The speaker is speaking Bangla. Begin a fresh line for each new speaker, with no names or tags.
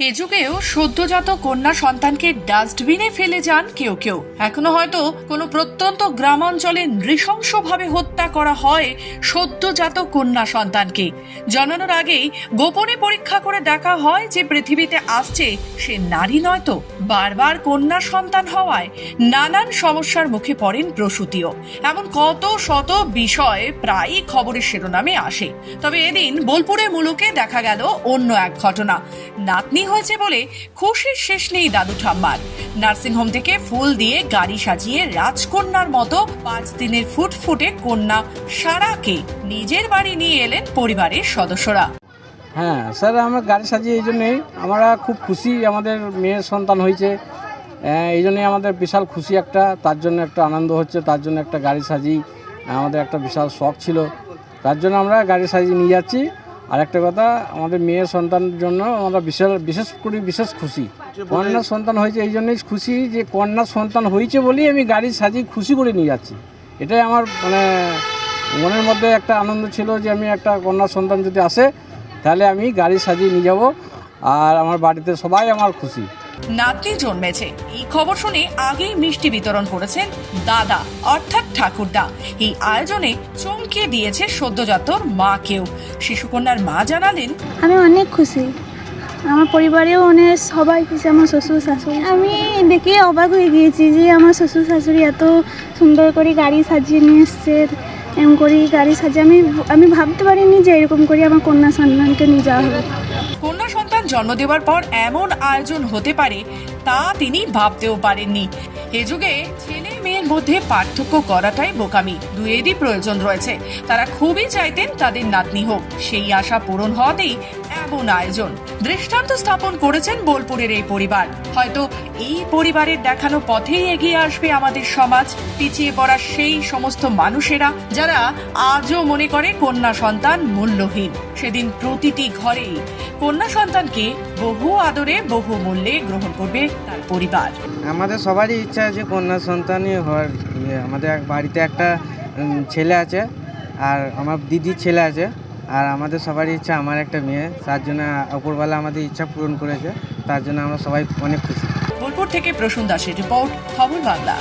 এ যুগেও সদ্যজাত কন্যা সন্তানকে ডাস্টবিনে ফেলে যান কেউ কেউ। এখনো হয়তো কোনো প্রত্যন্ত গ্রামাঞ্চলে নৃশংসভাবে হত্যা করা হয় সদ্যজাত কন্যা সন্তানকে। জন্মানোর আগেই গোপনে পরীক্ষা করে দেখা হয় যে পৃথিবীতে আসছে সে নারী নয় তো। বারবার কন্যা সন্তান হওয়ায় নানান সমস্যার মুখে পড়েন প্রসূতিও। এমন কত শত বিষয় প্রায়ই খবরের শিরোনামে আসে। তবে এদিন বোলপুরের মুলুকে দেখা গেল অন্য এক ঘটনা। নাতনি হয়েছে বলে খুশির শেষ নেই দাদু ঠাম্মার। নার্সিংহোম থেকে ফুল দিয়ে গাড়ি সাজিয়ে রাজকন্যার মতো 5 দিনের ফুটফুটে কন্যা সারাকে নিজের বাড়ি নিয়ে এলেন পরিবারের সদস্যরা।
হ্যাঁ স্যার, আমরা গাড়ি সাজিয়ে এই জন্যেই আমরা খুব খুশি, আমাদের মেয়ের সন্তান হয়েছে, এই জন্যই আমাদের বিশাল খুশি একটা, তার জন্য একটা আনন্দ হচ্ছে, তার জন্য একটা গাড়ি সাজিয়ে আমাদের একটা বিশাল শখ ছিল, তার জন্য আমরা গাড়ি সাজিয়ে নিয়ে যাচ্ছি। আর একটা কথা, আমাদের মেয়ের সন্তানের জন্য আমরা বিশেষ খুশি। কন্যার সন্তান হয়েছে এই জন্যই খুশি যে কন্যার সন্তান হয়েছে বলেই আমি গাড়ি সাজিয়ে খুশি করে নিয়ে যাচ্ছি। এটাই আমার মনের মধ্যে একটা আনন্দ ছিল যে আমি একটা কন্যার সন্তান যদি আসে তাহলে আমি গাড়ি সাজিয়ে নিয়ে যাব, আর আমার বাড়িতে সবাই আমার খুশি।
নাতনি জন্মেছে এই খবর শুনে আগেই মিষ্টি বিতরণ করেছেন দাদা অর্থাৎ ঠাকুরদা। এই আয়োজনে চমকে দিয়েছে সদ্যজাতর মাকেও। শিশুকন্যার মা জানালেন,
আমি অনেক খুশি, আমার পরিবারেও অনেক সবাই খুশি, আমার শ্বশুর শাশুড়ি। আমি দেখে অবাক হয়ে গিয়েছি যে আমার শ্বশুর শাশুড়ি এত সুন্দর করে গাড়ি সাজিয়ে নিয়ে এসছে। এমন করে গাড়ি সাজিয়ে আমি ভাবতে পারিনি যে এরকম করে আমার কন্যা সন্তানকে নিয়ে যাওয়া হবে।
কন্যা সন্তান জন্ম দেওয়ার পর এমন আয়োজন হতে পারে তা তিনি ভাবতেও পারেননি। এ যুগে ছেলে মেয়ের মধ্যে পার্থক্য করাটাই বোকামি, দুয়েরই প্রয়োজন রয়েছে। তারা খুবই চাইতেন তাদের নাতনি হোক, সেই আশা পূরণ হওয়াতেই এমন আয়োজন। দৃষ্টান্ত স্থাপন করেছেন বোলপুরের এই পরিবার। হয়তো এই পরিবারের দেখানো পথেই এগিয়ে আসবে আমাদের সমাজ। পিছিয়ে পড়া সেই সমস্ত মানুষেরা যারা আজও মনে করে কন্যা সন্তান মূল্যহীন। সেদিন প্রতিটি ঘরেই কন্যা সন্তানকে বহু আদরে বহু মূল্যে গ্রহণ করবে তার পরিবার।
আমাদের সবারই ইচ্ছা আছে কন্যা সন্তানই হওয়ার। আমাদের বাড়িতে একটা ছেলে আছে, আর আমার দিদির ছেলে আছে, আর আমাদের সবারই ইচ্ছা আমার একটা মেয়ে। তার জন্য উপরওয়ালা আমাদের ইচ্ছা পূরণ করেছে, তার জন্য আমরা সবাই অনেক খুশি।
বোলপুর থেকে প্রসূন দাসের রিপোর্ট, খবর বাংলা।